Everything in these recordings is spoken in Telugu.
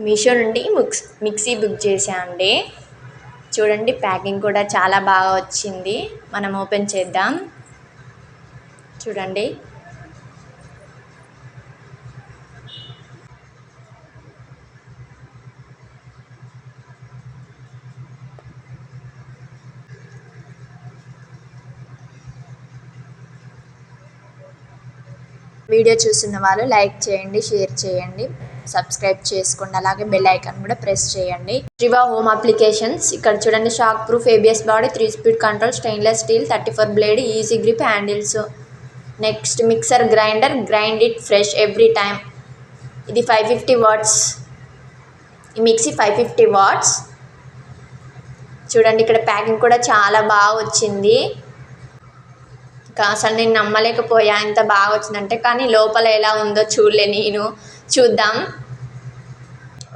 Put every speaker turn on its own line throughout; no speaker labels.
మీషో నుండి మిక్సీ బుక్ చేశా అండి. చూడండి ప్యాకింగ్ కూడా చాలా బాగా వచ్చింది. మనం ఓపెన్ చేద్దాం. చూడండి. వీడియో చూస్తున్న వాళ్ళు లైక్ చేయండి, షేర్ చేయండి, సబ్స్క్రైబ్ చేసుకోండి. అలాగే బెల్ ఐకాన్ కూడా ప్రెస్ చేయండి. ట్రివా హోమ్ అప్లికేషన్స్. ఇక్కడ చూడండి, shock proof ABS body, 3 speed control, stainless steel, 34 blade, easy grip handles. Next mixer grinder, grind it fresh every time. ఇది 550 వాట్స్. ఈ మిక్సీ 550 వాట్స్. చూడండి, ఇక్కడ ప్యాకింగ్ కూడా చాలా బాగా వచ్చింది. అసలు నేను నమ్మలేకపోయా ఎంత బాగా వచ్చిందంటే. కానీ లోపల ఎలా ఉందో చూడలే నేను. చూద్దాం.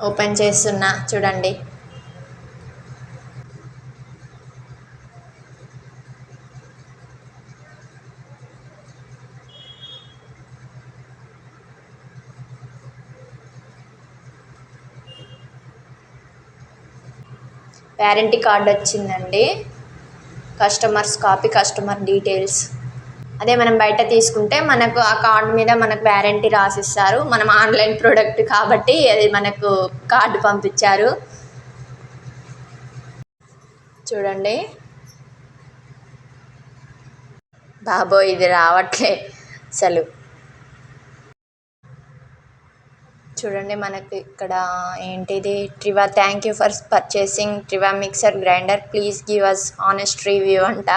ఓపెన్ చేస్తున్నా. చూడండి. వారంటీ కార్డ్ వచ్చిందండి. Customers copy, customer details. అదే మనం బయట తీసుకుంటే మనకు ఆ కార్డు మీద మనకు వారంటీ రాసిస్తారు. మనం ఆన్లైన్ ప్రోడక్ట్ కాబట్టి అది మనకు కార్డు పంపించారు. చూడండి. బాబోయ్, ఇది రావట్లే అసలు. చూడండి, మనకి ఇక్కడ ఏంటిది, ట్రివా థ్యాంక్ యూ ఫర్ పర్చేసింగ్ ట్రివా mixer grinder, please give us honest review అంట.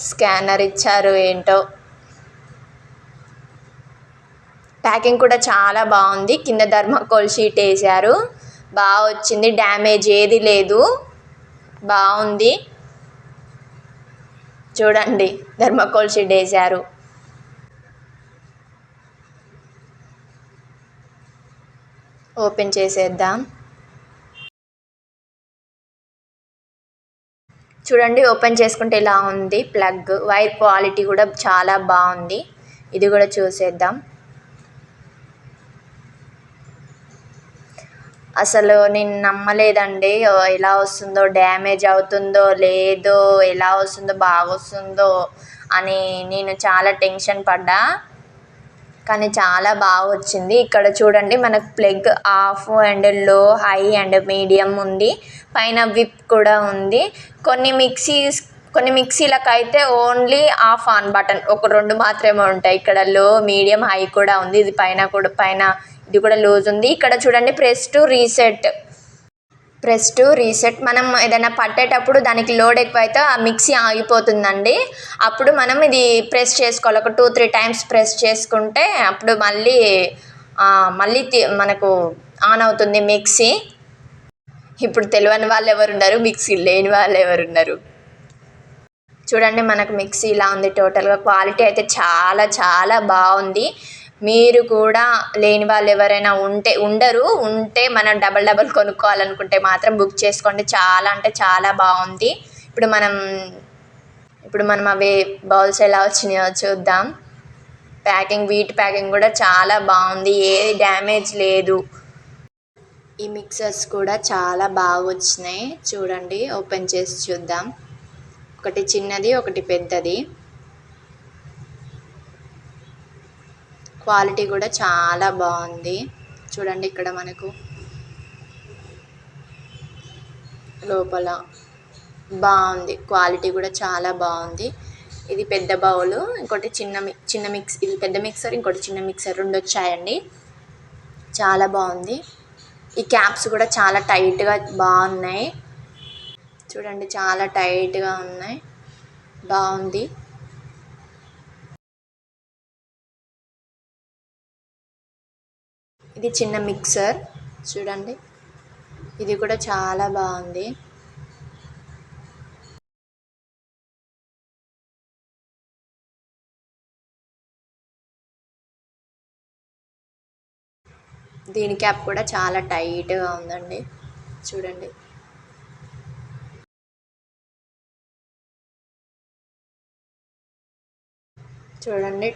స్కానర్ ఇచ్చారు ఏంటో. ప్యాకింగ్ కూడా చాలా బాగుంది. కింద థర్మాకోల్ షీట్ వేసారు. బాగా వచ్చింది. డ్యామేజ్ ఏది లేదు. బాగుంది. చూడండి, థర్మాకోల్ షీట్ వేసారు. ఓపెన్ చేసేద్దాం. చూడండి, ఓపెన్ చేసుకుంటే ఇలా ఉంది ప్లగ్. వైర్ క్వాలిటీ కూడా చాలా బాగుంది. ఇది కూడా చూసేద్దాం. అసలు నేను నమ్మలేదండి. ఎలా వస్తుందో, డ్యామేజ్ అవుతుందో లేదో, ఎలా వస్తుందో బాగా వస్తుందో అని నేను చాలా టెన్షన్ పడ్డా. కానీ చాలా బాగా వచ్చింది. ఇక్కడ చూడండి, మనకు ప్లగ్ ఆఫ్ అండ్ లో, హై అండ్ మీడియం ఉంది. పైన విప్ కూడా ఉంది. కొన్ని మిక్సీలకు అయితే ఓన్లీ ఆఫ్ ఆన్ బటన్ ఒక 2 మాత్రమే ఉంటాయి. ఇక్కడ లో, మీడియం, హై కూడా ఉంది. ఇది పైన ఇది కూడా లూజ్ ఉంది. ఇక్కడ చూడండి, ప్రెస్ టు రీసెట్. మనం ఏదైనా పట్టేటప్పుడు దానికి లోడ్ ఎక్కువైతే ఆ మిక్సీ ఆగిపోతుందండి. అప్పుడు మనం ఇది ప్రెస్ చేసుకోవాలి. ఒక 2-3 టైమ్స్ ప్రెస్ చేసుకుంటే అప్పుడు మళ్ళీ మనకు ఆన్ అవుతుంది మిక్సీ. ఇప్పుడు తెలియని వాళ్ళు ఎవరున్నారు, మిక్సీ లేని వాళ్ళు ఎవరున్నారు. చూడండి, మనకు మిక్సీ ఇలా ఉంది. టోటల్గా క్వాలిటీ అయితే చాలా చాలా బాగుంది. మీరు కూడా లేని వాళ్ళు ఎవరైనా ఉంటే మనం డబల్ కొనుక్కోవాలనుకుంటే మాత్రం బుక్ చేసుకోండి. చాలా అంటే చాలా బాగుంది. ఇప్పుడు మనం అవి బౌల్స్ ఎలా వచ్చినాయో చూద్దాం. వీటి ప్యాకింగ్ కూడా చాలా బాగుంది. ఏ డ్యామేజ్ లేదు. ఈ మిక్సర్స్ కూడా చాలా బాగా వచ్చినాయి. చూడండి, ఓపెన్ చేసి చూద్దాం. ఒకటి చిన్నది, ఒకటి పెద్దది. క్వాలిటీ కూడా చాలా బాగుంది. చూడండి, ఇక్కడ మనకు లోపల బాగుంది. క్వాలిటీ కూడా చాలా బాగుంది. ఇది పెద్ద బౌలు, ఇంకోటి చిన్న మిక్స్. ఇది పెద్ద మిక్సర్, ఇంకోటి చిన్న మిక్సర్, 2 వచ్చాయండి. చాలా బాగుంది. ఈ క్యాప్స్ కూడా చాలా టైట్గా బాగున్నాయి. చూడండి, చాలా టైట్గా ఉన్నాయి. బాగుంది. ఇది చిన్న మిక్సర్. చూడండి, ఇది కూడా చాలా బాగుంది. దీని క్యాప్ కూడా చాలా టైట్గా ఉందండి. చూడండి.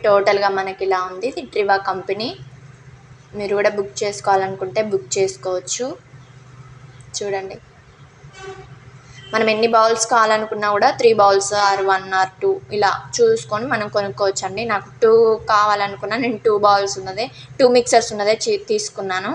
టోటల్గా మనకి ఇలా ఉంది. ఇది ట్రివా కంపెనీ. మీరు కూడా బుక్ చేసుకోవాలనుకుంటే బుక్ చేసుకోవచ్చు. చూడండి, మనం ఎన్ని బౌల్స్ కావాలనుకున్నా కూడా 3 బౌల్స్ ఆర్ 1 ఆర్ 2 ఇలా చూసుకొని మనం కొనుక్కోవచ్చండి. నాకు 2 కావాలనుకున్నా, నేను 2 బౌల్స్ ఉన్నదే 2 మిక్సర్స్ ఉన్నదే తీసుకున్నాను.